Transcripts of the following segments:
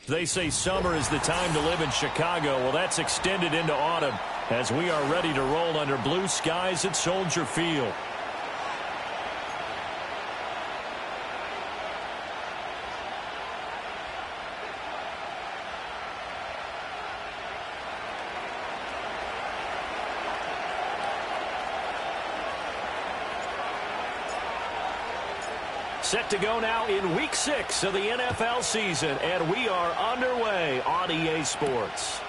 They say summer is the time to live in Chicago. Well, that's extended into autumn as we are ready to roll under blue skies at Soldier Field. Set to go now in Week 6 of the NFL season, and we are underway on EA Sports.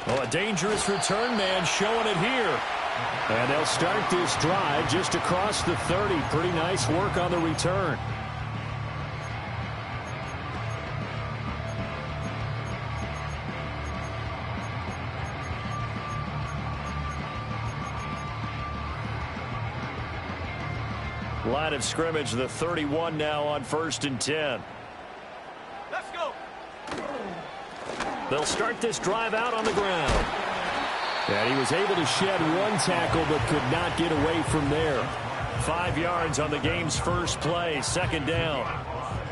Oh, a dangerous return man showing it here. And they'll start this drive just across the 30. Pretty nice work on the return. Line of scrimmage, the 31 now on 1st and 10. Let's go. They'll start this drive out on the ground. And he was able to shed one tackle but could not get away from there. 5 yards on the game's first play, 2nd down.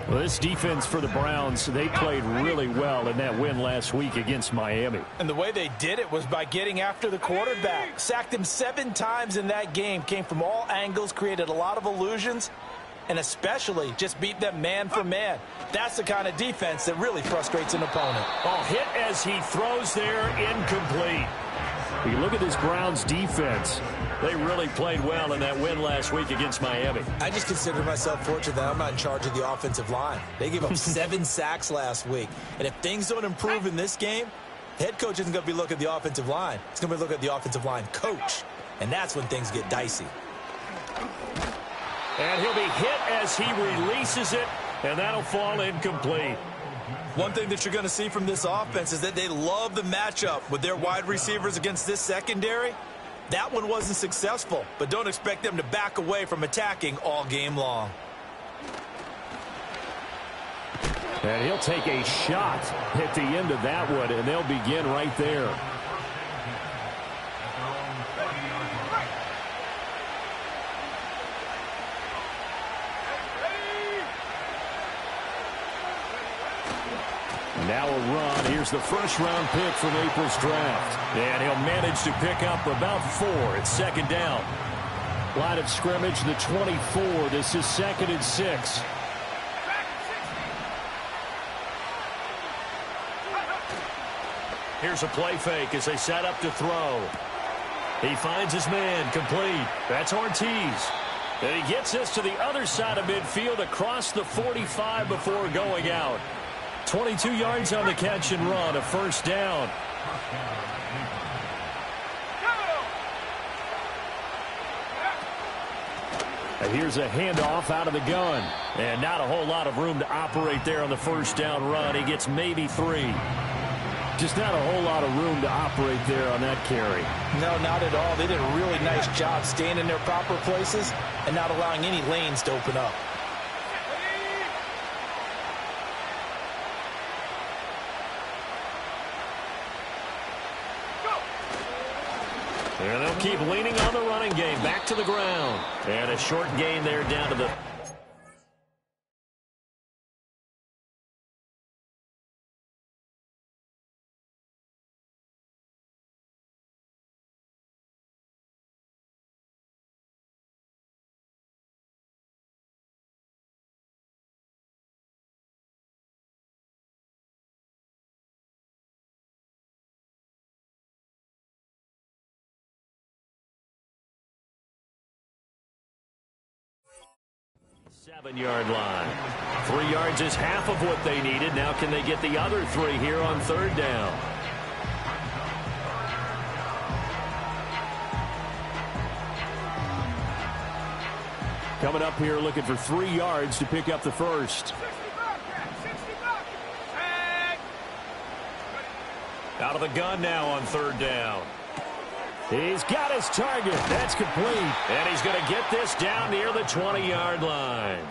Well, this defense for the Browns, they played really well in that win last week against Miami. And the way they did it was by getting after the quarterback. Sacked him 7 times in that game. Came from all angles, created a lot of illusions, and especially just beat them man for man. That's the kind of defense that really frustrates an opponent. Oh, hit as he throws there, incomplete. You look at this Browns defense. They really played well in that win last week against Miami. I just consider myself fortunate that I'm not in charge of the offensive line. They gave up 7 sacks last week. And if things don't improve in this game, the head coach isn't going to be looking at the offensive line. He's going to be looking at the offensive line coach. And that's when things get dicey. And he'll be hit as he releases it, and that'll fall incomplete. One thing that you're going to see from this offense is that they love the matchup with their wide receivers against this secondary. That one wasn't successful, but don't expect them to back away from attacking all game long. And he'll take a shot at the end of that one, and they'll begin right there. Now a run. Here's the first-round pick from April's draft. And he'll manage to pick up about 4 at 2nd down. Line of scrimmage, the 24. This is 2nd and 6. Here's a play fake as they set up to throw. He finds his man, complete. That's Ortiz. And he gets this to the other side of midfield across the 45 before going out. 22 yards on the catch and run, a 1st down. And here's a handoff out of the gun. And not a whole lot of room to operate there on the 1st down run. He gets maybe 3. Just not a whole lot of room to operate there on that carry. No, not at all. They did a really nice job staying in their proper places and not allowing any lanes to open up. And they'll keep leaning on the running game. Back to the ground. And a short gain there down to the... Seven-yard line. 3 yards is half of what they needed. Now can they get the other 3 here on 3rd down? Coming up here looking for 3 yards to pick up the first. Out of the gun now on 3rd down. He's got his target. That's complete. And he's going to get this down near the 20-yard line.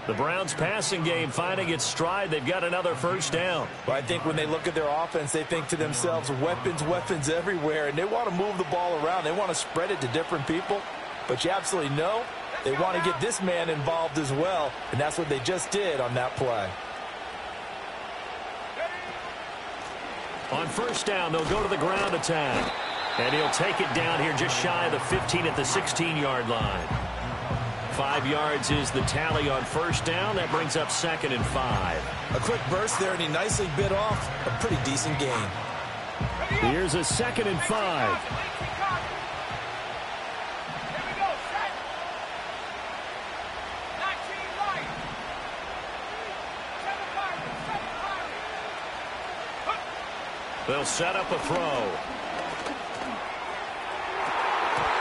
The Browns passing game finding its stride. They've got another 1st down. Well, I think when they look at their offense, they think to themselves, weapons, weapons everywhere. And they want to move the ball around. They want to spread it to different people. But you absolutely know They want to get this man involved as well, and that's what they just did on that play. On first down, they'll go to the ground attack. And he'll take it down here just shy of the 15 at the 16-yard line. 5 yards is the tally on first down. That brings up 2nd and 5. A quick burst there, and he nicely bit off a pretty decent gain. Here's a 2nd and 5. They'll set up a throw.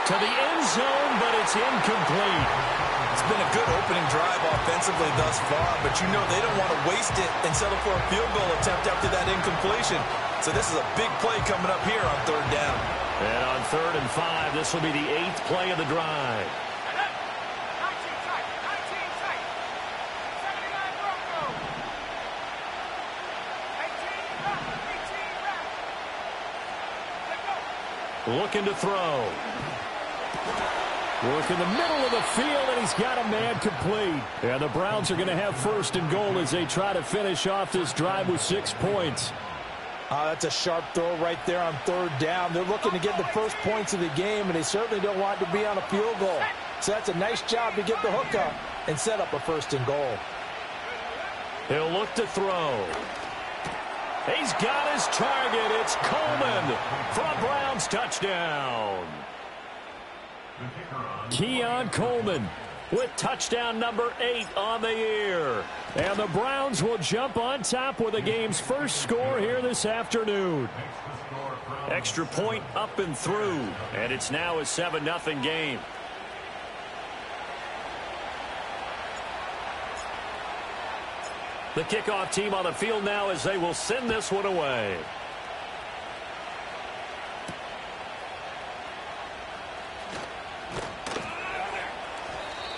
To the end zone, but it's incomplete. It's been a good opening drive offensively thus far, but you know they don't want to waste it and settle for a field goal attempt after that incompletion. So this is a big play coming up here on third down. And on 3rd and 5, this will be the 8th play of the drive. Looking to throw. Work in the middle of the field, and he's got a man complete. And the Browns are going to have 1st and goal as they try to finish off this drive with 6 points. That's a sharp throw right there on third down. They're looking to get the first points of the game, and they certainly don't want to be on a field goal. So that's a nice job to get the hook up and set up a 1st and goal. He'll look to throw. He's got his target. It's Coleman for a Browns touchdown. Keon Coleman with touchdown number 8 on the year. And the Browns will jump on top with the game's first score here this afternoon. Extra point up and through, and it's now a 7-0 game. The kickoff team on the field now as they will send this one away.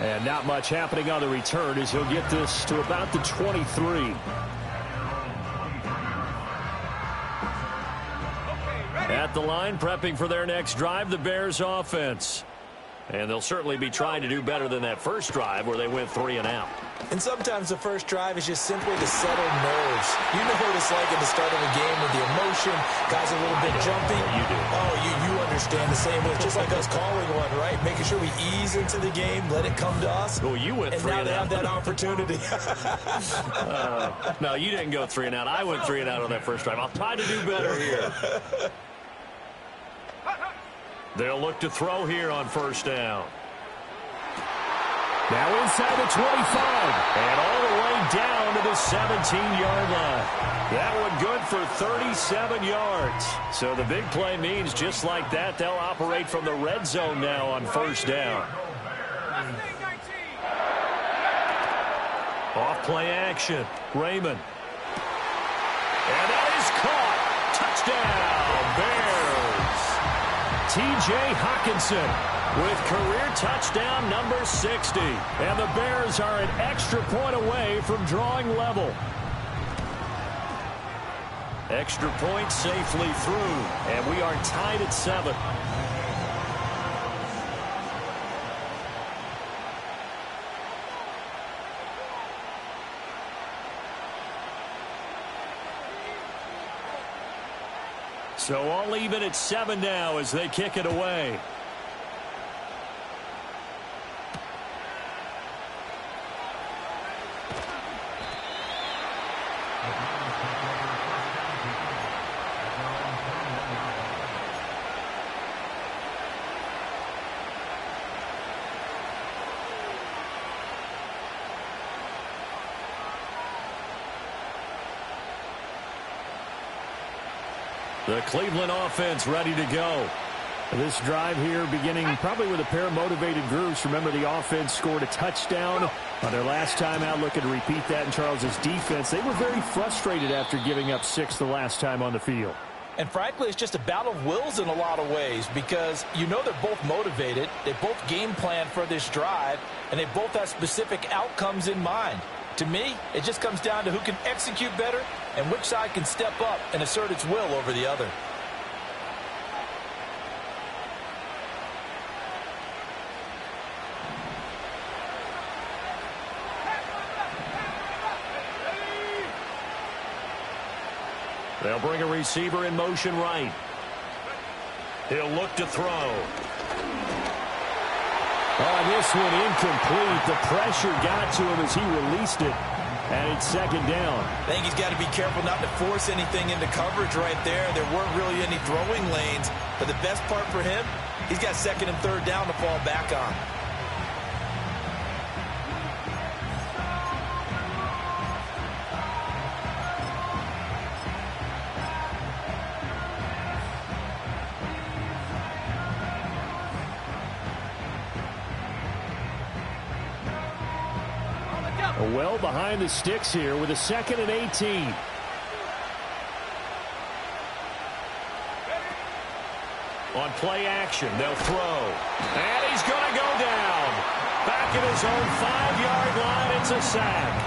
And not much happening on the return as he'll get this to about the 23. At the line, prepping for their next drive, the Bears offense. And they'll certainly be trying to do better than that first drive where they went 3 and out. And sometimes the first drive is just simply to settle nerves. You know what it's like at the start of a game with the emotion. Guys are a little bit jumpy. You do. Oh, you understand the same way. It's just like us calling one, right? Making sure we ease into the game, let it come to us. Well, you went 3 and out. And now they have that opportunity. No, you didn't go 3 and out. I went 3 and out on that first drive. I'll try to do better here. They'll look to throw here on first down. Now inside the 25. And all the way down to the 17-yard line. That one good for 37 yards. So the big play means just like that, they'll operate from the red zone now on first down. Off play action. Raymond. And that is caught. Touchdown, Bears. T.J. Hockenson with career touchdown number 60. And the Bears are an extra point away from drawing level. Extra point safely through. And we are tied at 7. So all even at 7 now as they kick it away. The Cleveland offense ready to go. This drive here beginning probably with a pair of motivated groups. Remember, the offense scored a touchdown on their last time out. Looking to repeat that in Charles's defense. They were very frustrated after giving up 6 the last time on the field. And frankly, it's just a battle of wills in a lot of ways because you know they're both motivated. They both game plan for this drive, and they both have specific outcomes in mind. To me, it just comes down to who can execute better and which side can step up and assert its will over the other. They'll bring a receiver in motion right. He'll look to throw. Oh, this one incomplete. The pressure got to him as he released it. And it's second down. I think he's got to be careful not to force anything into coverage right there. There weren't really any throwing lanes. But the best part for him, he's got second and third down to fall back on. Well behind the sticks here with a 2nd and 18. On play action, they'll throw. And he's going to go down. Back at his own 5-yard line, it's a sack.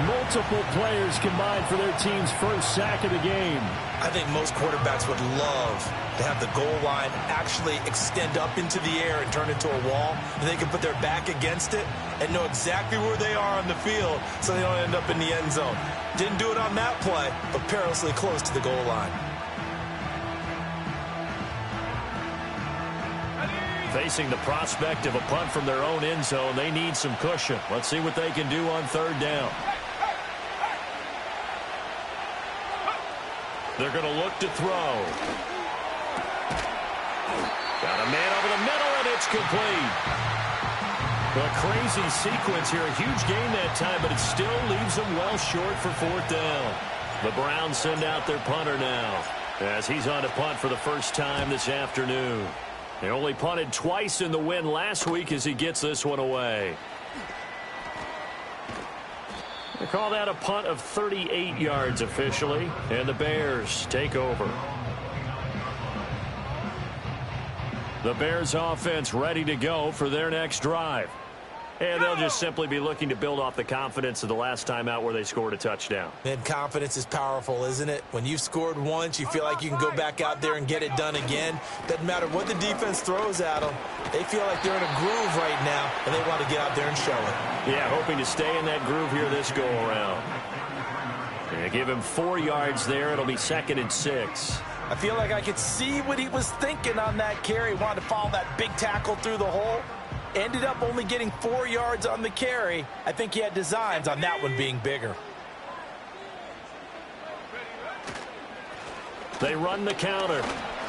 Multiple players combined for their team's first sack of the game. I think most quarterbacks would love to have the goal line actually extend up into the air and turn into a wall. And they can put their back against it and know exactly where they are on the field so they don't end up in the end zone. Didn't do it on that play, but perilously close to the goal line. Facing the prospect of a punt from their own end zone, they need some cushion. Let's see what they can do on third down. They're going to look to throw. Got a man over the middle, and it's complete. A crazy sequence here. A huge gain that time, but it still leaves them well short for fourth down. The Browns send out their punter now as he's on to punt for the first time this afternoon. They only punted twice in the win last week as he gets this one away. They call that a punt of 38 yards officially, and the Bears take over. The Bears offense ready to go for their next drive. And they'll just simply be looking to build off the confidence of the last time out where they scored a touchdown. And confidence is powerful, isn't it? When you've scored once, you feel like you can go back out there and get it done again. Doesn't matter what the defense throws at them. They feel like they're in a groove right now, and they want to get out there and show it. Yeah, hoping to stay in that groove here this go-around. They give him 4 yards there. It'll be 2nd and 6. I feel like I could see what he was thinking on that carry. Wanted to follow that big tackle through the hole. Ended up only getting 4 yards on the carry. I think he had designs on that one being bigger. They run the counter.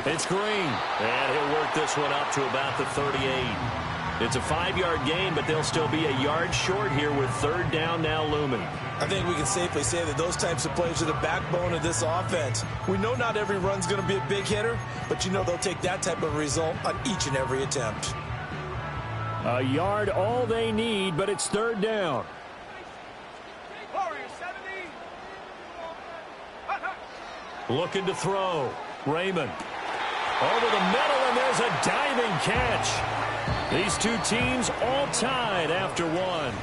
It's Green. And he'll work this one up to about the 38. It's a 5-yard gain, but they'll still be a yard short here with third down now looming. I think we can safely say that those types of plays are the backbone of this offense. We know not every run's going to be a big hitter, but you know they'll take that type of result on each and every attempt. A yard all they need, but it's third down. Looking to throw. Raymond. Over the middle, and there's a diving catch. These two teams all tied after one.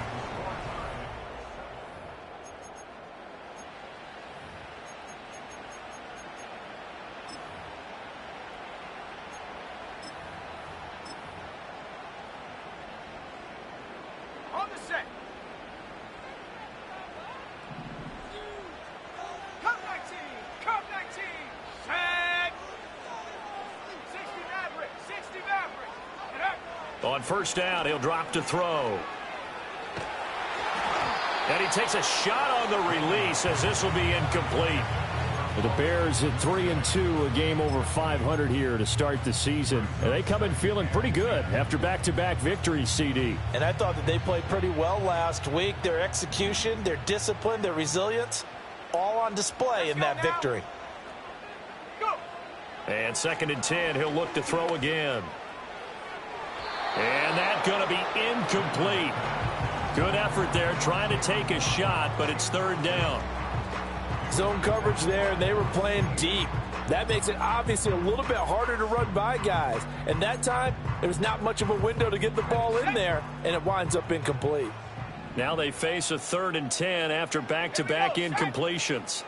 On first down, he'll drop to throw. And he takes a shot on the release as this will be incomplete. The Bears at 3-2, a game over 500 here to start the season. And they come in feeling pretty good after back-to-back victories, CD. And I thought that they played pretty well last week. Their execution, their discipline, their resilience, all on display in that victory. And 2nd and 10, he'll look to throw again. And that's going to be incomplete. Good effort there trying to take a shot, but it's third down. Zone coverage there, and they were playing deep. That makes it obviously a little bit harder to run by guys. And that time, there was not much of a window to get the ball in there, and it winds up incomplete. Now they face a 3rd and 10 after back-to-back incompletions.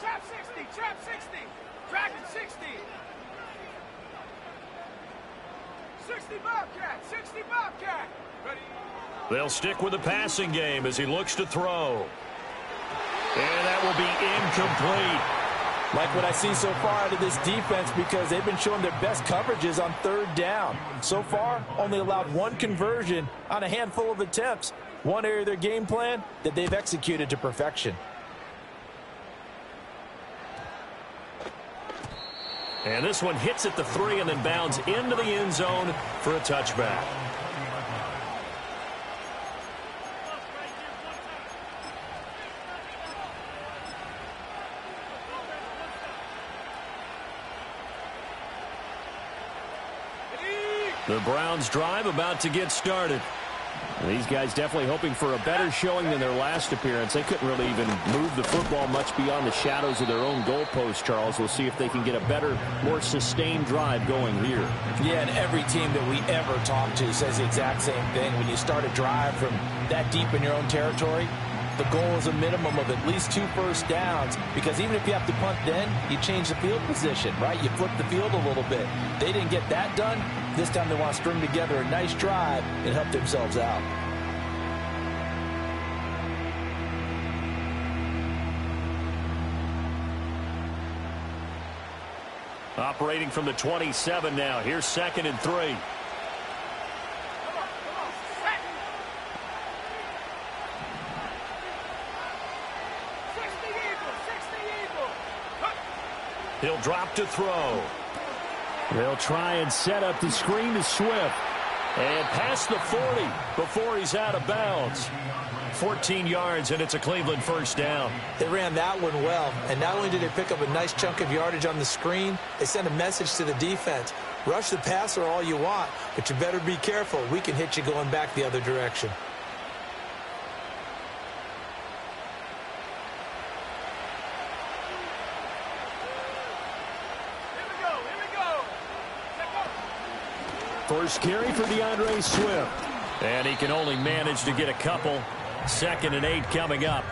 Trap 60, trap 60, trap 60. 60 Bobcat, 60 Bobcat. Ready? They'll stick with the passing game as he looks to throw. And that will be incomplete. Like what I see so far out of this defense, because they've been showing their best coverages on third down. So far, only allowed one conversion on a handful of attempts. One area of their game plan that they've executed to perfection. And this one hits at the 3 and then bounds into the end zone for a touchback. The Browns drive about to get started. These guys definitely hoping for a better showing than their last appearance. They couldn't really even move the football much beyond the shadows of their own goalpost, Charles. We'll see if they can get a better, more sustained drive going here. Yeah, and every team that we ever talk to says the exact same thing. When you start a drive from that deep in your own territory, the goal is a minimum of at least 2 first downs, because even if you have to punt then, you change the field position, right? You flip the field a little bit. They didn't get that done. This time they want to string together a nice drive and help themselves out. Operating from the 27 now. Here's 2nd and 3. He'll drop to throw. They'll try and set up the screen to Swift. And past the 40 before he's out of bounds. 14 yards, and it's a Cleveland first down. They ran that one well, and not only did they pick up a nice chunk of yardage on the screen, they sent a message to the defense. Rush the passer all you want, but you better be careful. We can hit you going back the other direction. First carry for DeAndre Swift. And he can only manage to get a couple. 2nd and 8 coming up.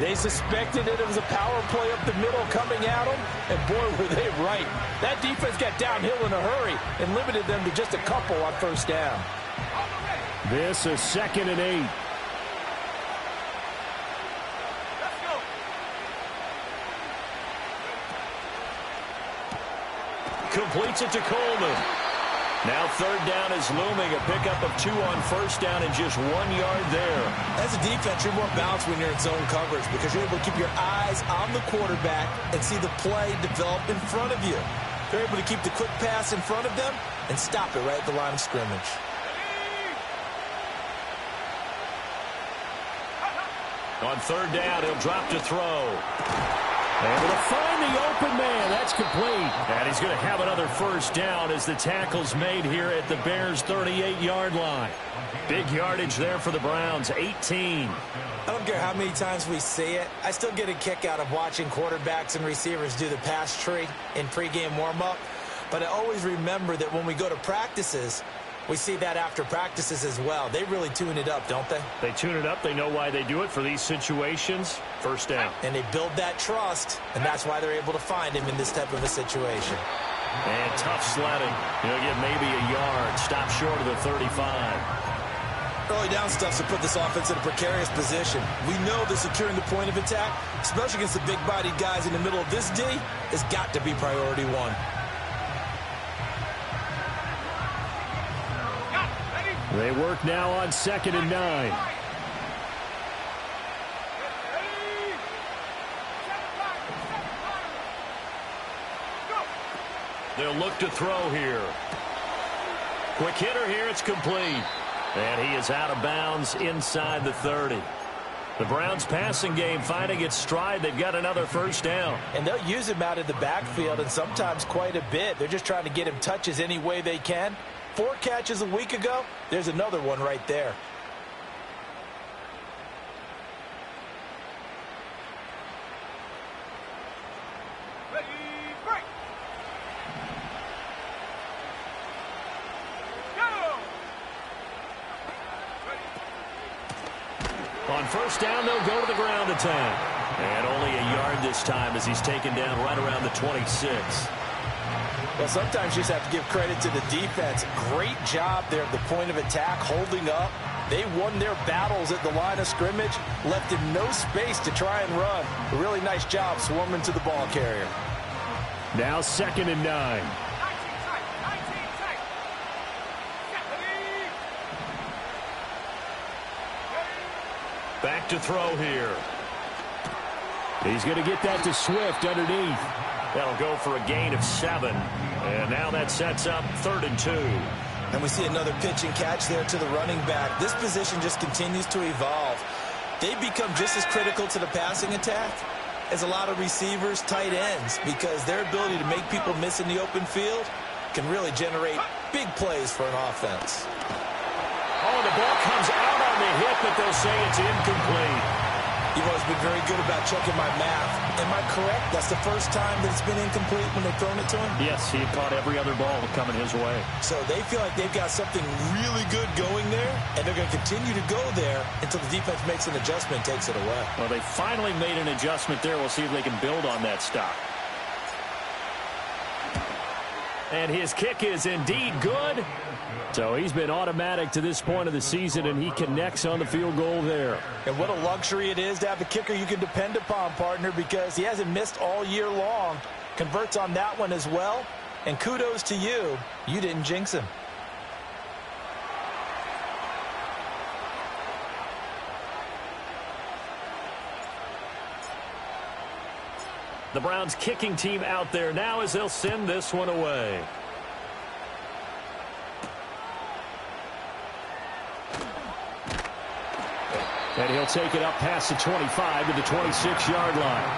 They suspected that it was a power play up the middle coming at them, and boy, were they right. That defense got downhill in a hurry and limited them to just a couple on first down. This is 2nd and 8. Let's go. Completes it to Coleman. Now 3rd down is looming. A pickup of 2 on first down and just 1 yard there. As a defense, you're more balanced when you're in zone coverage because you're able to keep your eyes on the quarterback and see the play develop in front of you. They're able to keep the quick pass in front of them and stop it right at the line of scrimmage. On 3rd down, he'll drop to throw. Able to find the open man. That's complete. And he's going to have another first down as the tackle's made here at the Bears' 38-yard line. Big yardage there for the Browns, 18. I don't care how many times we see it. I still get a kick out of watching quarterbacks and receivers do the pass tree in pregame warm-up. But I always remember that when we go to practices, we see that after practices as well. They really tune it up, don't they? They tune it up. They know why they do it for these situations. First down. And they build that trust, and that's why they're able to find him in this type of a situation. And tough sledding. He'll get maybe a yard. Stop short of the 35. Early down stuff to put this offense in a precarious position. We know that securing the point of attack, especially against the big-bodied guys in the middle of this D, has got to be priority 1. They work now on 2nd and 9. They'll look to throw here. Quick hitter here. It's complete. And he is out of bounds inside the 30. The Browns passing game finding its stride. They've got another first down. And they'll use him out in the backfield, and sometimes quite a bit. They're just trying to get him touches any way they can. 4 catches a week ago. There's another one right there. Ready, break. Go. On first down, they'll go to the ground attack. And only a yard this time as he's taken down right around the 26. Well, sometimes you just have to give credit to the defense. Great job there at the point of attack, holding up. They won their battles at the line of scrimmage, left him no space to try and run. A really nice job swarming to the ball carrier. Now 2nd and 9. 19 tight. 19 tight. Back to throw here. He's going to get that to Swift underneath. That'll go for a gain of 7. And now that sets up 3rd and 2. And we see another pitch and catch there to the running back. This position just continues to evolve. They become just as critical to the passing attack as a lot of receivers, tight ends, because their ability to make people miss in the open field can really generate big plays for an offense. Oh, the ball comes out on the hit, but they'll say it's incomplete. You've always been very good about checking my math. Am I correct? That's the first time that it's been incomplete when they've thrown it to him? Yes, he had caught every other ball coming his way. So they feel like they've got something really good going there, and they're going to continue to go there until the defense makes an adjustment and takes it away. Well, they finally made an adjustment there. We'll see if they can build on that stop. And his kick is indeed good. So he's been automatic to this point of the season, and he connects on the field goal there. And what a luxury it is to have a kicker you can depend upon, partner, because he hasn't missed all year long. Converts on that one as well. And kudos to you. You didn't jinx him. The Browns kicking team out there now as they'll send this one away. And he'll take it up past the 25 to the 26-yard line.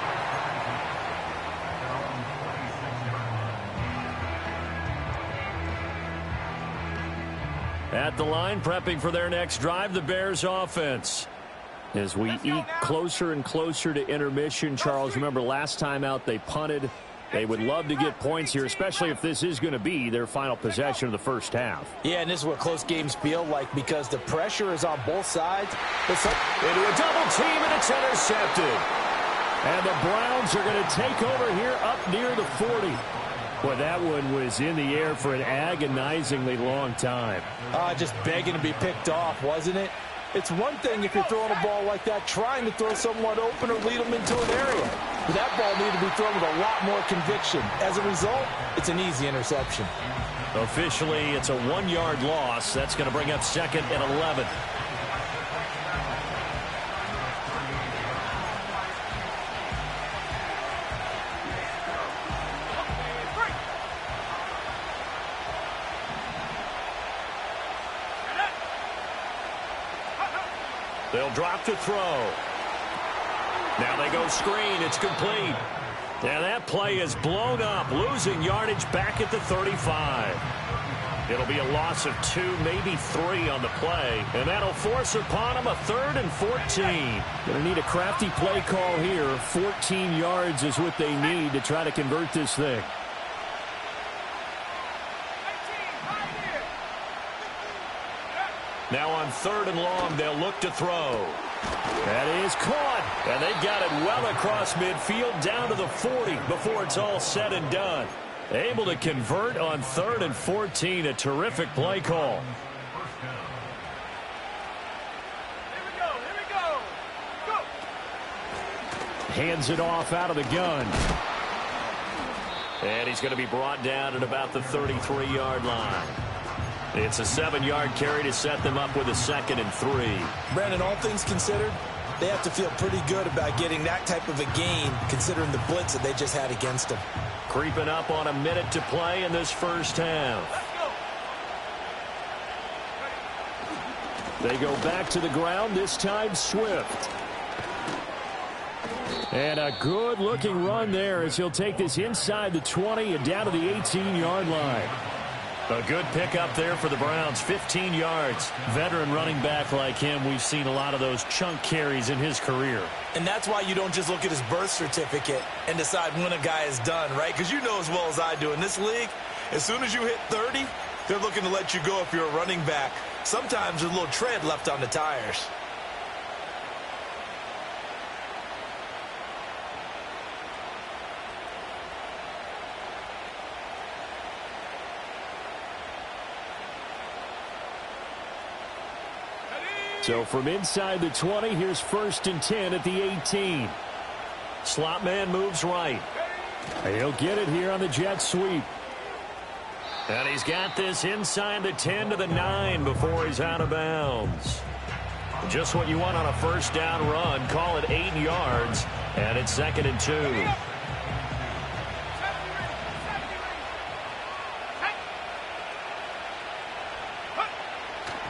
At the line, prepping for their next drive, the Bears offense. As we eke closer and closer to intermission, Charles, remember last time out they punted. They would love to get points here, especially if this is going to be their final possession of the first half. Yeah, and this is what close games feel like because the pressure is on both sides. Into a double team, and it's intercepted. And the Browns are going to take over here up near the 40. Boy, that one was in the air for an agonizingly long time. Just begging to be picked off, wasn't it? It's one thing if you're throwing a ball like that, trying to throw someone open or lead them into an area. But that ball needed to be thrown with a lot more conviction. As a result, it's an easy interception. Officially, it's a 1-yard loss. That's going to bring up 2nd and 11. They'll drop to throw. Now they go screen. It's complete. And that play is blown up, losing yardage back at the 35. It'll be a loss of 2, maybe 3 on the play. And that'll force upon them a 3rd and 14. Going to need a crafty play call here. 14 yards is what they need to try to convert this thing. Now on 3rd and long, they'll look to throw. That is caught. And they've got it well across midfield down to the 40 before it's all said and done. Able to convert on 3rd and 14. A terrific play call. Here we go. Go. Hands it off out of the gun. And he's going to be brought down at about the 33-yard line. It's a 7-yard carry to set them up with a 2nd and 3. Brandon, all things considered, they have to feel pretty good about getting that type of a gain considering the blitz that they just had against them. Creeping up on a minute to play in this first half. They go back to the ground, this time Swift. And a good-looking run there as he'll take this inside the 20 and down to the 18-yard line. A good pickup there for the Browns, 15 yards. Veteran running back like him, we've seen a lot of those chunk carries in his career. And that's why you don't just look at his birth certificate and decide when a guy is done, right? Because you know as well as I do, in this league, as soon as you hit 30, they're looking to let you go if you're a running back. Sometimes there's a little tread left on the tires. So from inside the 20, here's 1st and 10 at the 18. Slot man moves right. He'll get it here on the jet sweep. And he's got this inside the 10 to the 9 before he's out of bounds. Just what you want on a first down run. Call it 8 yards, and it's 2nd and 2.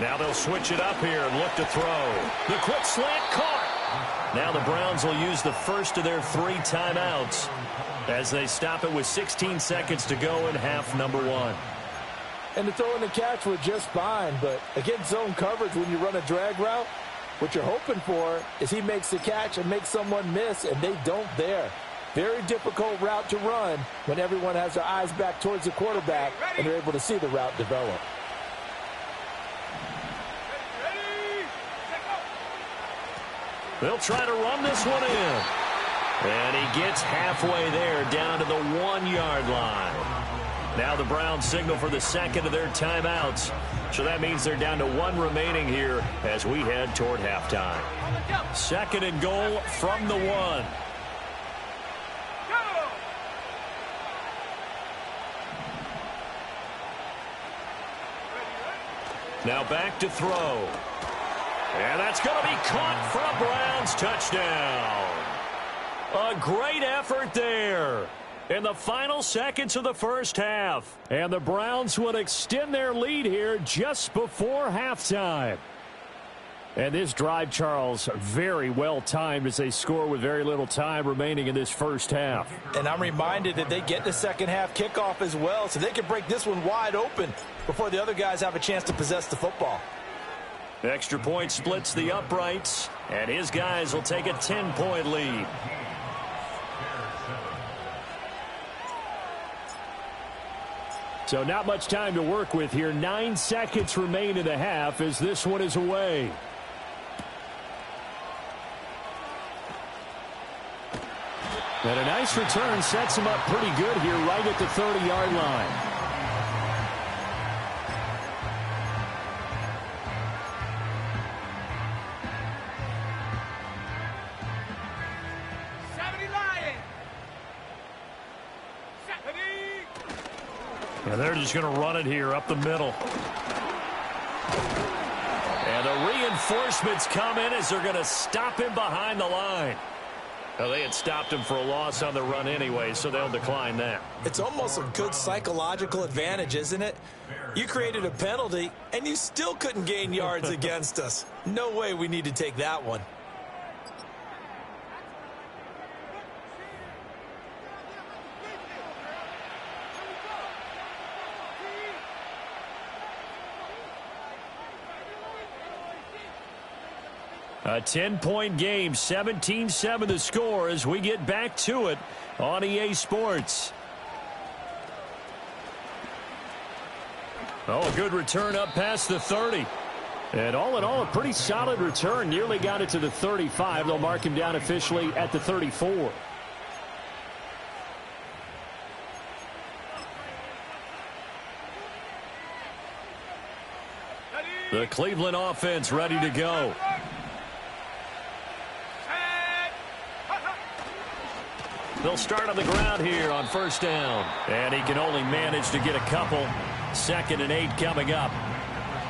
Now they'll switch it up here and look to throw. The quick slant caught. Now the Browns will use the first of their 3 timeouts as they stop it with 16 seconds to go in half number 1. And the throw and the catch were just fine, but against zone coverage when you run a drag route, what you're hoping for is he makes the catch and makes someone miss, and they don't there. Very difficult route to run when everyone has their eyes back towards the quarterback and they're able to see the route develop. They'll try to run this one in. And he gets halfway there down to the 1-yard line. Now the Browns signal for the second of their timeouts. So that means they're down to 1 remaining here as we head toward halftime. 2nd and goal from the 1. Now back to throw. And that's going to be caught for a Browns touchdown. A great effort there in the final seconds of the first half. And the Browns would extend their lead here just before halftime. And this drive, Charles, very well timed as they score with very little time remaining in this first half. And I'm reminded that they get the second half kickoff as well, so they can break this one wide open before the other guys have a chance to possess the football. Extra point splits the uprights, and his guys will take a 10-point lead. So not much time to work with here. 9 seconds remain in the half as this one is away. And a nice return sets him up pretty good here right at the 30-yard line. And they're just going to run it here up the middle. And the reinforcements come in as they're going to stop him behind the line. Well, they had stopped him for a loss on the run anyway, so they'll decline that. It's almost a good psychological advantage, isn't it? You created a penalty, and you still couldn't gain yards against us. No way we need to take that one. A 10-point game, 17-7 the score as we get back to it on EA Sports. Oh, a good return up past the 30. And all in all, a pretty solid return. Nearly got it to the 35. They'll mark him down officially at the 34. The Cleveland offense ready to go. They'll start on the ground here on first down. And he can only manage to get a couple. 2nd and 8 coming up.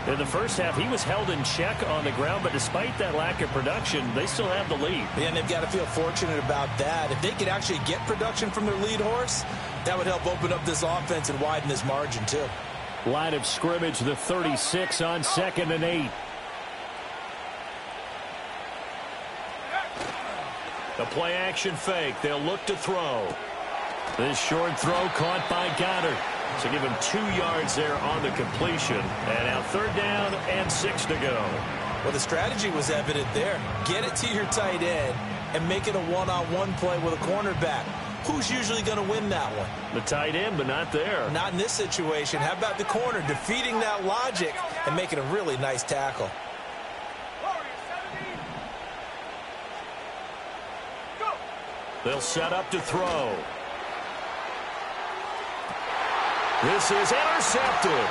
In the first half, he was held in check on the ground, but despite that lack of production, they still have the lead. And they've got to feel fortunate about that. If they could actually get production from their lead horse, that would help open up this offense and widen this margin too. Line of scrimmage, the 36 on 2nd and 8. The play action fake. They'll look to throw. This short throw caught by Goddard. So give him 2 yards there on the completion. And now 3rd down and 6 to go. Well, the strategy was evident there. Get it to your tight end and make it a one-on-one play with a cornerback. Who's usually going to win that one? The tight end, but not there. Not in this situation. How about the corner defeating that logic and making a really nice tackle? They'll set up to throw. This is intercepted.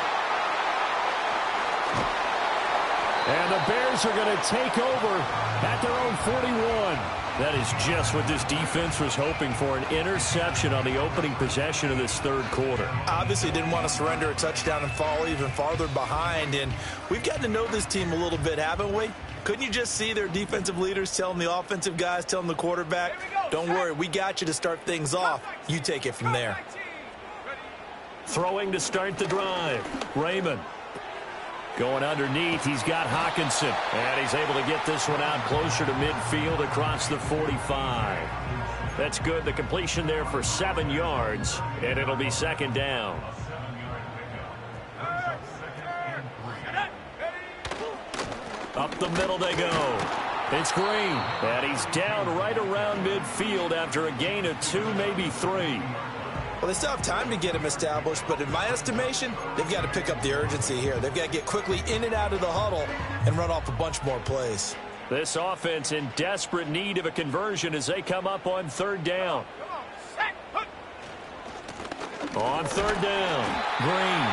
And the Bears are going to take over at their own 41. That is just what this defense was hoping for, an interception on the opening possession of this third quarter. Obviously didn't want to surrender a touchdown and fall even farther behind. And we've gotten to know this team a little bit, haven't we? Couldn't you just see their defensive leaders telling the offensive guys, telling the quarterback, don't worry, we got you to start things off. You take it from there. Throwing to start the drive. Raymond. Going underneath, he's got Hawkinson. And he's able to get this one out closer to midfield across the 45. That's good. The completion there for 7 yards. And it'll be second down. Up the middle they go. It's Green. And he's down right around midfield after a gain of 2, maybe 3. Well, they still have time to get him established, but in my estimation, they've got to pick up the urgency here. They've got to get quickly in and out of the huddle and run off a bunch more plays. This offense in desperate need of a conversion as they come up on third down. On third down, Green.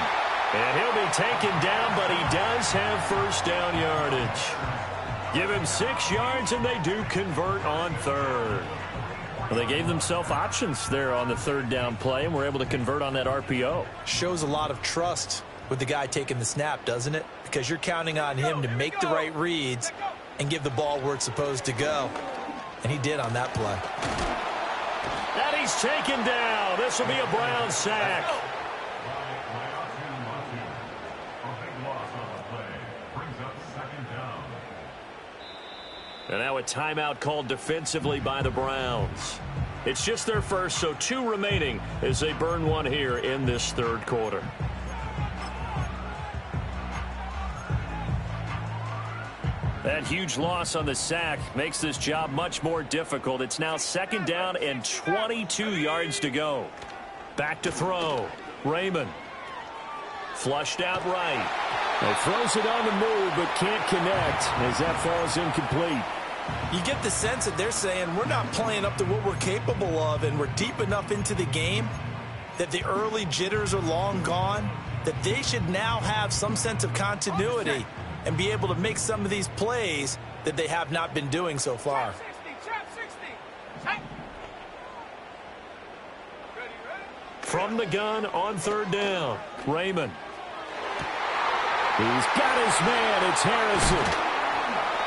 And he'll be taken down, but he does have first down yardage. Give him 6 yards, and they do convert on third. Well, they gave themselves options there on the third down play and were able to convert on that RPO. Shows a lot of trust with the guy taking the snap, doesn't it? Because you're counting on him to make the right reads and give the ball where it's supposed to go. And he did on that play. And he's taken down. This will be a Brown sack. And now a timeout called defensively by the Browns. It's just their first, so 2 remaining as they burn one here in this third quarter. That huge loss on the sack makes this job much more difficult. It's now second down and 22 yards to go. Back to throw. Raymond. Flushed out right. He throws it on the move but can't connect as that falls incomplete. You get the sense that they're saying we're not playing up to what we're capable of, and we're deep enough into the game that the early jitters are long gone, that they should now have some sense of continuity and be able to make some of these plays that they have not been doing so far. From the gun on third down, Raymond. He's got his man. It's Harrison.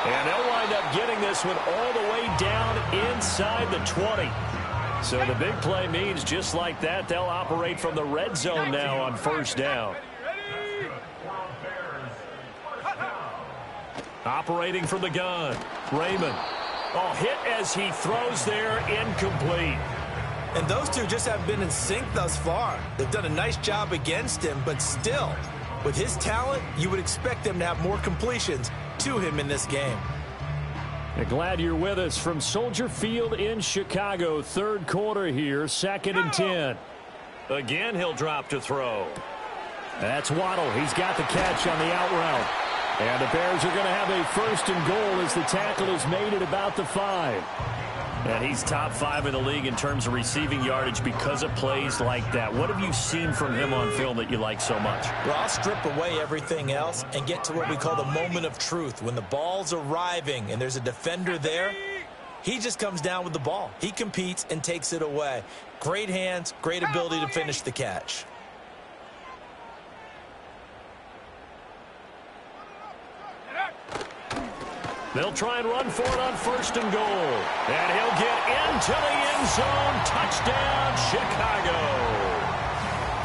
And they'll wind up getting this one all the way down inside the 20. So the big play means just like that, they'll operate from the red zone now on first down. Operating from the gun, Raymond. Oh, hit as he throws there, incomplete. And those two just haven't been in sync thus far. They've done a nice job against him, but still, with his talent, you would expect them to have more completions to him in this game. Glad you're with us from Soldier Field in Chicago. Third quarter here, 2nd and 10. Again, he'll drop to throw. That's Waddle. He's got the catch on the out route. And the Bears are going to have a first and goal as the tackle is made at about the 5. And he's top 5 in the league in terms of receiving yardage because of plays like that. What have you seen from him on film that you like so much? Well, I'll strip away everything else and get to what we call the moment of truth. When the ball's arriving and there's a defender there, he just comes down with the ball. He competes and takes it away. Great hands, great ability to finish the catch. They'll try and run for it on first and goal. And he'll get into the end zone. Touchdown, Chicago.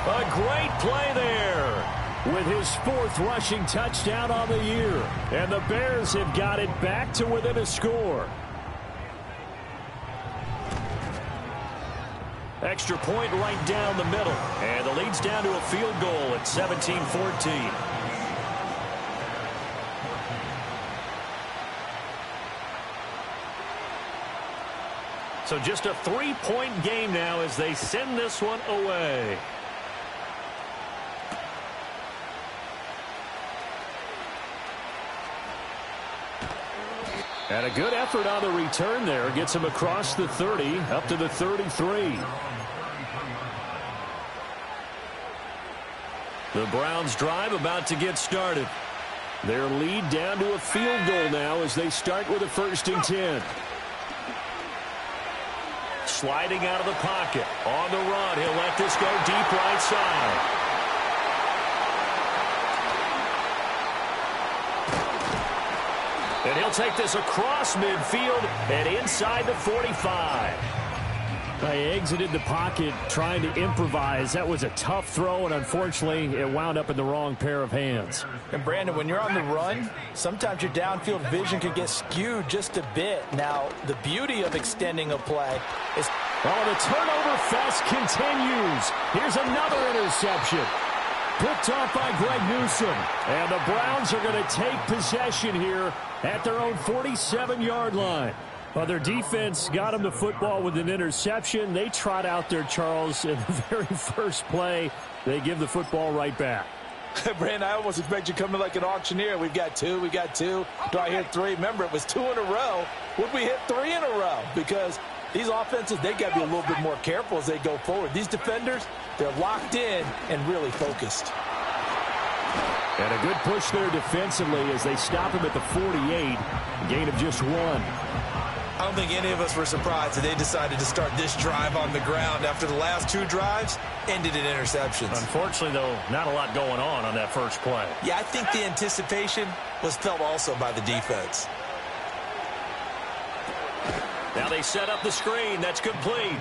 A great play there with his 4th rushing touchdown on the year. And the Bears have got it back to within a score. Extra point right down the middle. And the lead's down to a field goal at 17-14. So just a 3-point game now as they send this one away. And a good effort on the return there. Gets him across the 30, up to the 33. The Browns drive about to get started. Their lead down to a field goal now as they start with a 1st and 10. Sliding out of the pocket. On the run. He'll let this go deep right side. And he'll take this across midfield and inside the 45. They exited the pocket trying to improvise. That was a tough throw, and unfortunately, it wound up in the wrong pair of hands. And, Brandon, when you're on the run, sometimes your downfield vision can get skewed just a bit. Now, the beauty of extending a play is... Oh, the turnover fest continues. Here's another interception. Picked off by Greg Newsome. And the Browns are going to take possession here at their own 47-yard line. Well, their defense got them the football with an interception. They trot out there, Charles, in the very first play. They give the football right back. Brandon, I almost expect you coming like an auctioneer. We've got two. We got two. Do I hit three? Remember, it was 2 in a row. Would we hit 3 in a row? Because these offenses, they got to be a little bit more careful as they go forward. These defenders, they're locked in and really focused. And a good push there defensively as they stop him at the 48. Gain of just 1. I don't think any of us were surprised that they decided to start this drive on the ground after the last 2 drives ended in interceptions. Unfortunately, though, not a lot going on that first play. Yeah, I think the anticipation was felt also by the defense. Now they set up the screen. That's complete.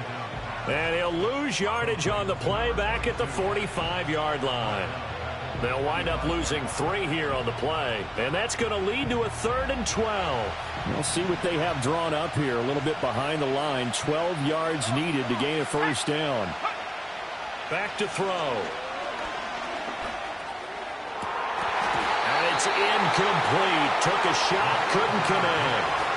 And he'll lose yardage on the play back at the 45-yard line. They'll wind up losing 3 here on the play. And that's going to lead to a 3rd and 12. We'll see what they have drawn up here. A little bit behind the line. 12 yards needed to gain a 1st down. Back to throw. And it's incomplete. Took a shot, couldn't connect.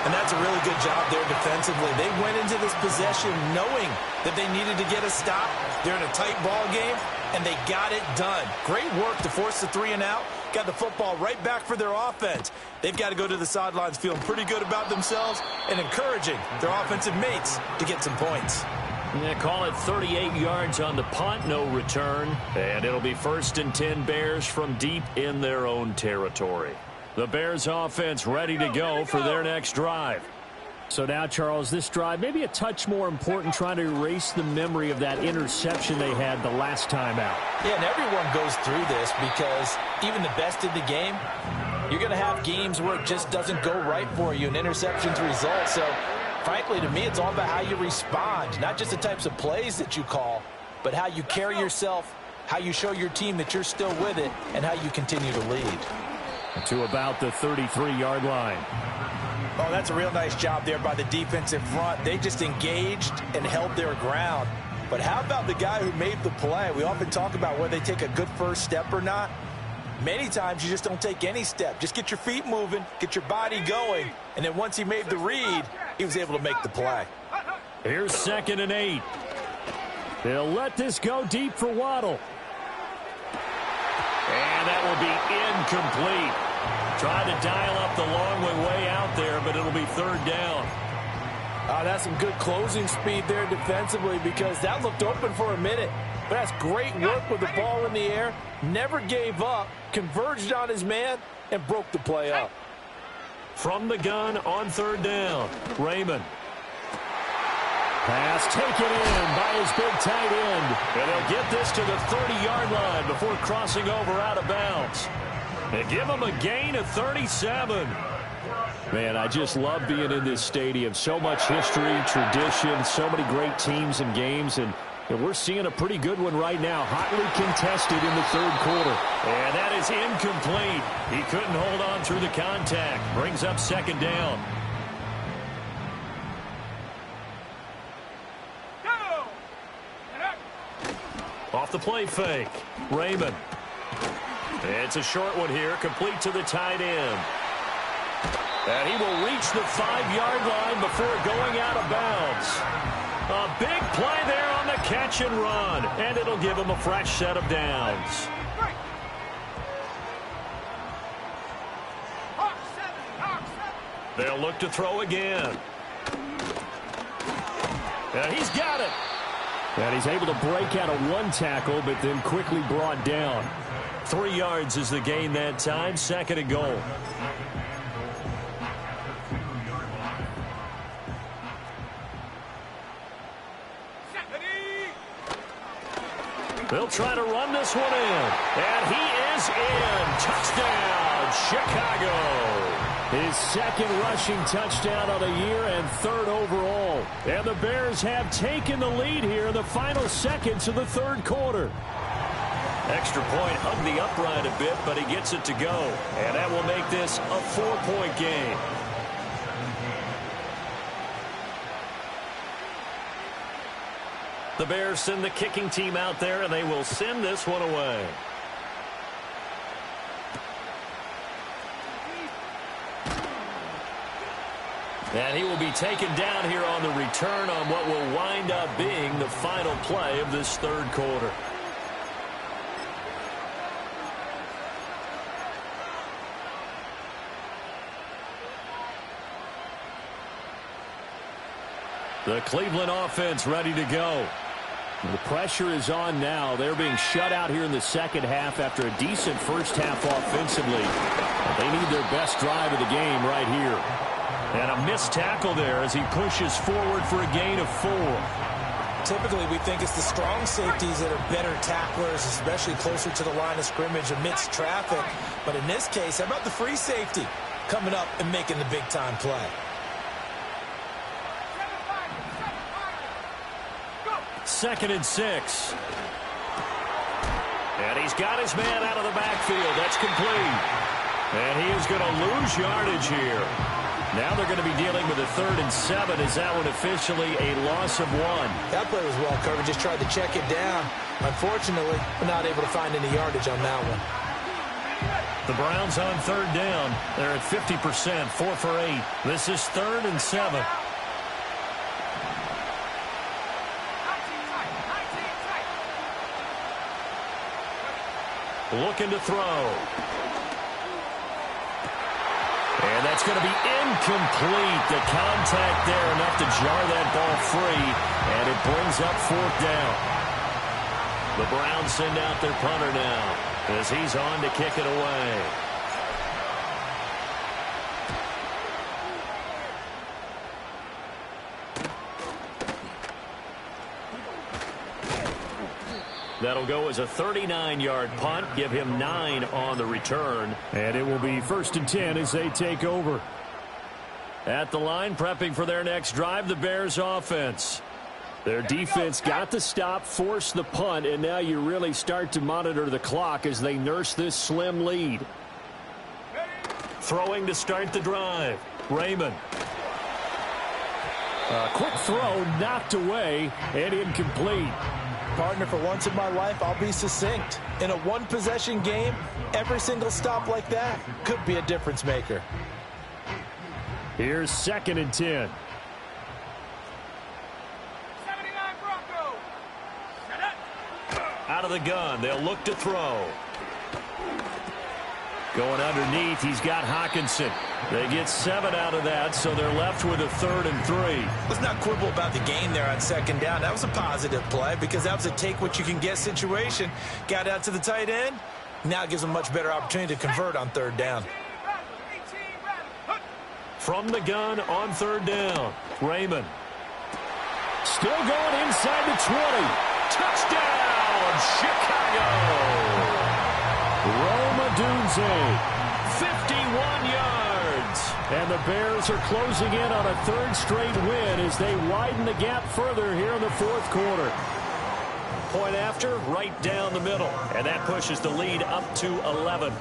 And that's a really good job there defensively. They went into this possession knowing that they needed to get a stop. They're in a tight ball game, and they got it done. Great work to force the 3 and out. Got the football right back for their offense. They've got to go to the sidelines feeling pretty good about themselves and encouraging their offensive mates to get some points. Yeah, call it 38 yards on the punt, no return. And it'll be 1st and 10 Bears from deep in their own territory. The Bears offense ready to go for their next drive. So now, Charles, this drive maybe a touch more important, trying to erase the memory of that interception they had the last time out. Yeah, and everyone goes through this because even the best in the game, you're going to have games where it just doesn't go right for you and interceptions result. So, frankly, to me, it's all about how you respond, not just the types of plays that you call, but how you carry yourself, how you show your team that you're still with it, and how you continue to lead. To about the 33-yard line. Oh, that's a real nice job there by the defensive front. They just engaged and held their ground. But how about the guy who made the play? We often talk about whether they take a good first step or not. Many times you just don't take any step. Just get your feet moving, get your body going, and then once he made the read, he was able to make the play. Here's 2nd and 8. They'll let this go deep for Waddle. And that will be incomplete. Tried to dial up the long way out there, but it'll be 3rd down. That's some good closing speed there defensively because that looked open for a minute. But that's great work with the ball in the air. Never gave up, converged on his man, and broke the play up. From the gun on 3rd down, Raymond. Pass taken in by his big tight end. And he'll get this to the 30-yard line before crossing over out of bounds. And give him a gain of 37. Man, I just love being in this stadium. So much history, tradition, so many great teams and games. And we're seeing a pretty good one right now. Hotly contested in the 3rd quarter. And that is incomplete. He couldn't hold on through the contact. Brings up 2nd down. Off the play fake. Raymond. It's a short one here, complete to the tight end. And he will reach the 5-yard line before going out of bounds. A big play there on the catch and run, and it'll give him a fresh set of downs. They'll look to throw again. And he's got it. And he's able to break out of 1 tackle, but then quickly brought down. 3 yards is the gain that time. 2nd and goal. They'll try to run this one in. And he is in. Touchdown, Chicago. His 2nd rushing touchdown of the year and 3rd overall. And the Bears have taken the lead here in the final seconds of the 3rd quarter. Extra point hugged the upright a bit, but he gets it to go. And that will make this a 4-point game. The Bears send the kicking team out there, and they will send this one away. And he will be taken down here on the return on what will wind up being the final play of this 3rd quarter. The Cleveland offense ready to go. The pressure is on now. They're being shut out here in the 2nd half after a decent first half offensively. They need their best drive of the game right here. And a missed tackle there as he pushes forward for a gain of 4. Typically, we think it's the strong safeties that are better tacklers, especially closer to the line of scrimmage amidst traffic. But in this case, how about the free safety coming up and making the big-time play? 2nd and 6. And he's got his man out of the backfield. That's complete. And he is going to lose yardage here. Now they're going to be dealing with a 3rd and 7. Is that one officially a loss of 1? That play was well covered. Just tried to check it down. Unfortunately, we're not able to find any yardage on that one. The Browns on 3rd down. They're at 50%, 4 for 8. This is 3rd and 7. Looking to throw. And that's going to be incomplete. The contact there enough to jar that ball free. And it brings up 4th down. The Browns send out their punter now as he's on to kick it away. That'll go as a 39-yard punt. Give him 9 on the return. And it will be 1st and 10 as they take over. At the line, prepping for their next drive, the Bears offense. Their defense got the stop, forced the punt, and now you really start to monitor the clock as they nurse this slim lead. Throwing to start the drive. Raymond. A quick throw knocked away and incomplete. Partner, for once in my life, I'll be succinct. In a one-possession game, every single stop like that could be a difference maker. Here's 2nd and 10. 79 Bronco. Out of the gun, they'll look to throw. Going underneath, he's got Hockenson. They get 7 out of that, so they're left with a 3rd and 3. Let's not quibble about the gain there on 2nd down. That was a positive play because that was a take-what-you-can-get situation. Got out to the tight end. Now it gives them a much better opportunity to convert on 3rd down. From the gun on 3rd down, Raymond. Still going inside the 20. Touchdown, Chicago! Roma Dunze, 51 yards. And the Bears are closing in on a 3rd straight win as they widen the gap further here in the 4th quarter. Point after, right down the middle. And that pushes the lead up to 11.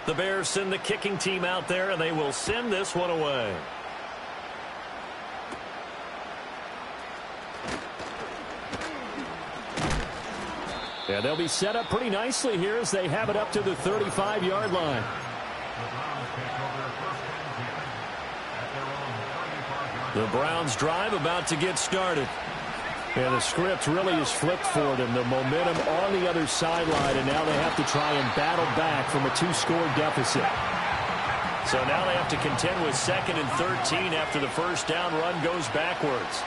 The Bears send the kicking team out there, and they will send this one away. And they'll be set up pretty nicely here as they have it up to the 35-yard line. The Browns drive about to get started. And the script really is flipped for them. The momentum on the other sideline, and now they have to try and battle back from a 2-score deficit. So now they have to contend with 2nd and 13 after the first down run goes backwards.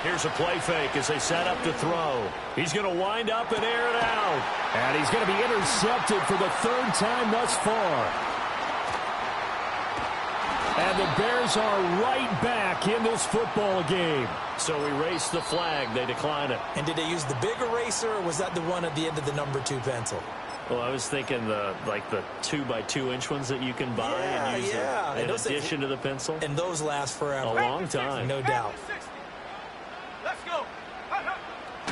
Here's a play fake as they set up to throw. He's going to wind up and air it out. And he's going to be intercepted for the third time thus far. And the Bears are right back in this football game. So erase the flag. They decline it. And did they use the big eraser, or was that the one at the end of the number 2 pencil? Well, I was thinking the 2x2-inch ones that you can buy and use in addition to the pencil. And those last forever. A long time. No doubt. Let's go.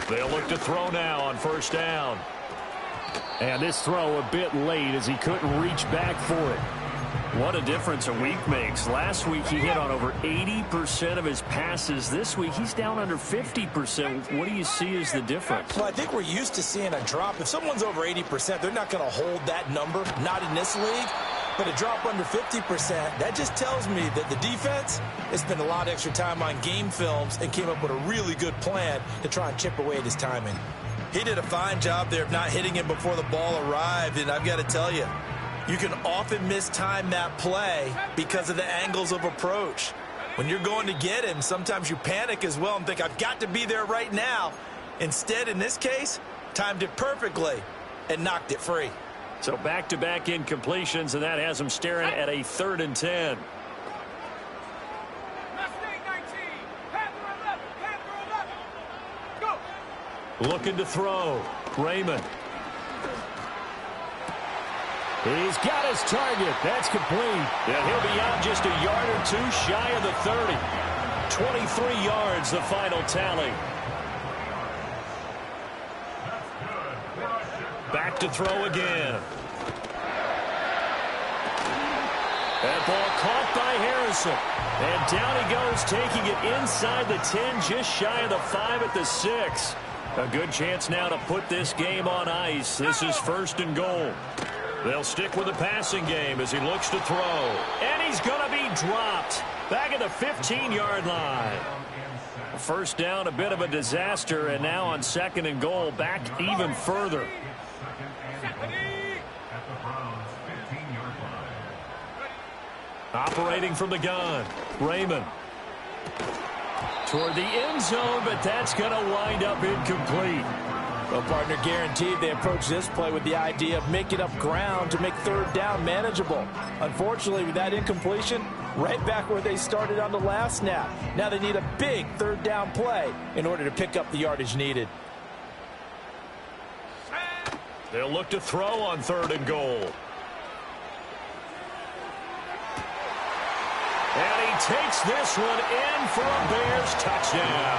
They'll look to throw now on first down. And this throw a bit late as he couldn't reach back for it. What a difference a week makes. Last week he hit on over 80% of his passes. This week he's down under 50%. What do you see as the difference? Well, I think we're used to seeing a drop. If someone's over 80%, they're not going to hold that number, not in this league. But a drop under 50%, that just tells me that the defense has spent a lot of extra time on game films and came up with a really good plan to try and chip away at his timing. He did a fine job there of not hitting him before the ball arrived, and I've got to tell you, you can often mistime that play because of the angles of approach. When you're going to get him, sometimes you panic as well and think, I've got to be there right now. Instead, in this case, timed it perfectly and knocked it free. So back-to-back incompletions, and that has him staring at a 3rd and 10. Mustang 19. Panther 11. Panther 11. Go. Looking to throw. Raymond. He's got his target. That's complete. And he'll be out just a yard or 2 shy of the 30. 23 yards, the final tally. Back to throw again. That ball caught by Harrison. And down he goes, taking it inside the 10, just shy of the 5 at the 6. A good chance now to put this game on ice. This is 1st and goal. They'll stick with the passing game as he looks to throw. And he's going to be dropped back at the 15-yard line. First down, a bit of a disaster, and now on 2nd and goal, back even further. Operating from the gun, Raymond. Toward the end zone, but that's going to wind up incomplete. Well, partner, guaranteed they approach this play with the idea of making up ground to make 3rd down manageable. Unfortunately, with that incompletion, right back where they started on the last snap. Now they need a big 3rd down play in order to pick up the yardage needed. They'll look to throw on 3rd and goal. And he takes this one in for a Bears touchdown.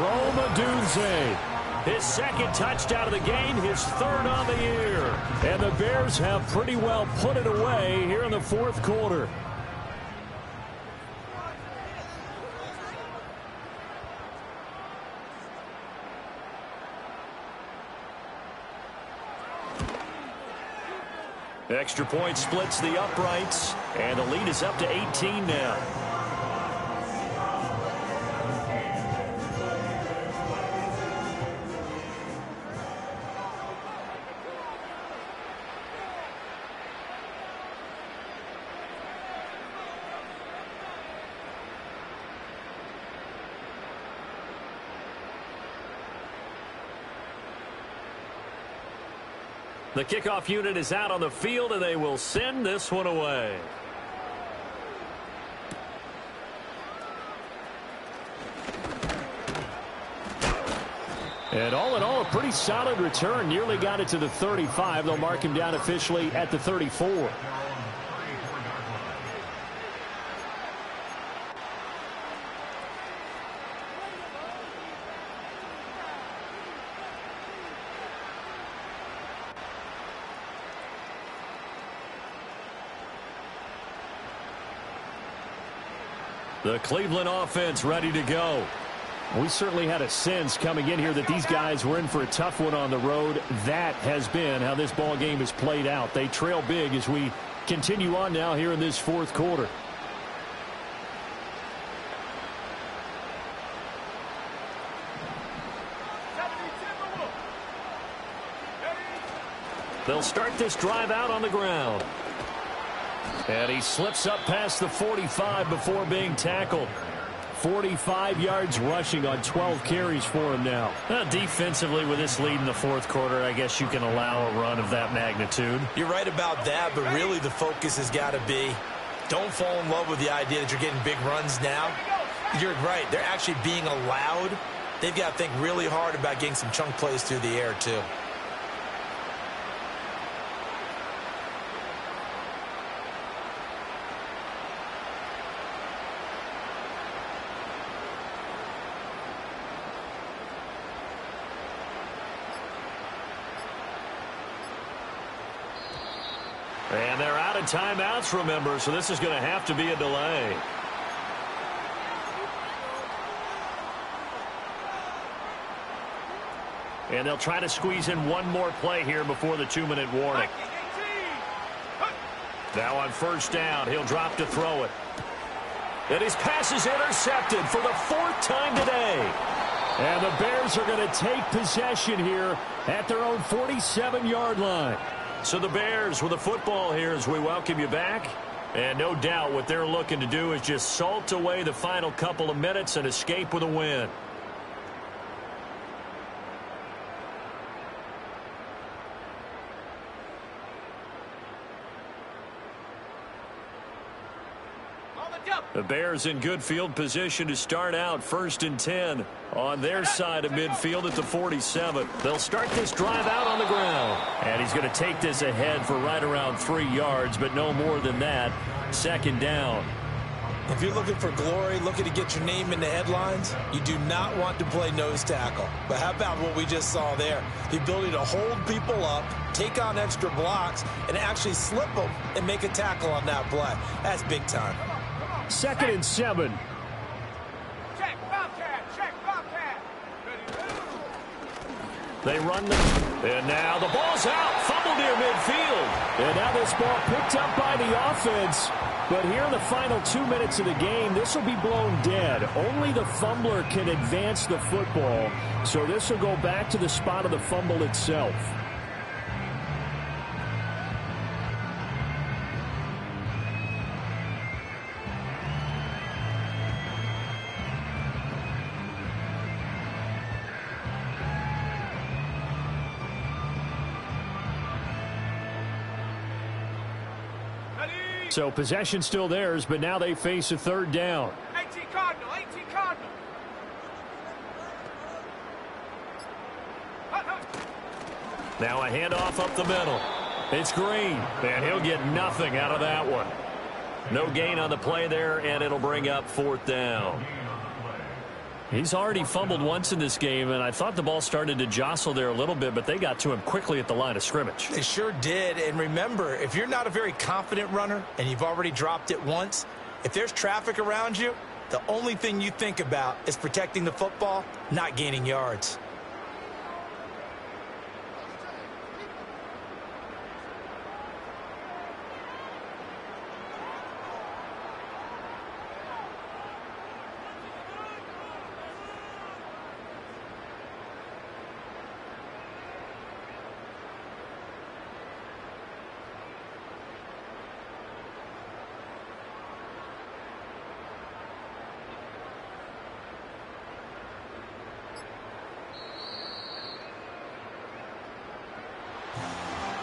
Rome Odunze. His 2nd touchdown of the game, his 3rd on the year. And the Bears have pretty well put it away here in the 4th quarter. Extra point splits the uprights, and the lead is up to 18 now. The kickoff unit is out on the field, and they will send this one away. And all in all, a pretty solid return. Nearly got it to the 35. They'll mark him down officially at the 34. The Cleveland offense ready to go. We certainly had a sense coming in here that these guys were in for a tough one on the road. That has been how this ball game has played out. They trail big as we continue on now here in this 4th quarter. They'll start this drive out on the ground. And he slips up past the 45 before being tackled. 45 yards rushing on 12 carries for him now. Defensively, with this lead in the fourth quarter, I guess you can allow a run of that magnitude. You're right about that, but really the focus has got to be, don't fall in love with the idea that you're getting big runs now. You're right. They're actually being allowed. They've got to think really hard about getting some chunk plays through the air, too. And they're out of timeouts, remember, so this is going to have to be a delay. And they'll try to squeeze in one more play here before the 2-minute warning. Now on first down, he'll drop to throw it. And his pass is intercepted for the 4th time today. And the Bears are going to take possession here at their own 47-yard line. So the Bears with the football here as we welcome you back. And no doubt what they're looking to do is just salt away the final couple of minutes and escape with a win. The Bears in good field position to start out 1st and 10 on their side of midfield at the 47. They'll start this drive out on the ground. And he's going to take this ahead for right around 3 yards, but no more than that. 2nd down. If you're looking for glory, looking to get your name in the headlines, you do not want to play nose tackle. But how about what we just saw there? The ability to hold people up, take on extra blocks, and actually slip them and make a tackle on that play. That's big time. 2nd and 7. Check, Bobcat, check, Bobcat. They run them. And now the ball's out. Fumble near midfield. And now this ball picked up by the offense. But here in the final 2 minutes of the game, this will be blown dead. Only the fumbler can advance the football. So this will go back to the spot of the fumble itself. So possession still theirs, but now they face a 3rd down. 18 Cardinal, 18 Cardinal. Now a handoff up the middle. It's Green, and he'll get nothing out of that one. No gain on the play there, and it'll bring up 4th down. He's already fumbled once in this game, and I thought the ball started to jostle there a little bit, but they got to him quickly at the line of scrimmage. They sure did. And remember, if you're not a very confident runner and you've already dropped it once, if there's traffic around you, the only thing you think about is protecting the football, not gaining yards.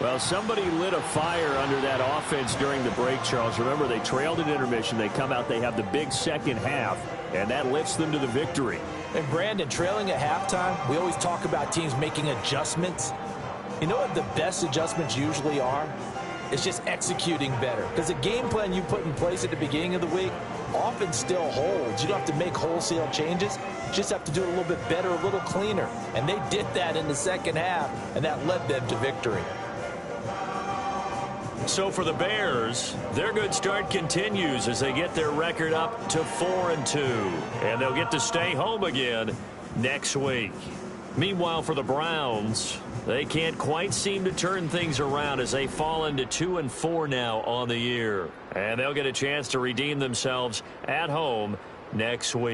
Well, somebody lit a fire under that offense during the break, Charles. Remember, they trailed at intermission. They come out, they have the big second half, and that lifts them to the victory. And, Brandon, trailing at halftime, we always talk about teams making adjustments. You know what the best adjustments usually are? It's just executing better. Because the game plan you put in place at the beginning of the week often still holds. You don't have to make wholesale changes. You just have to do it a little bit better, a little cleaner. And they did that in the second half, and that led them to victory. So for the Bears, their good start continues as they get their record up to 4-2. And they'll get to stay home again next week. Meanwhile, for the Browns, they can't quite seem to turn things around as they fall into 2-4 now on the year. And they'll get a chance to redeem themselves at home next week.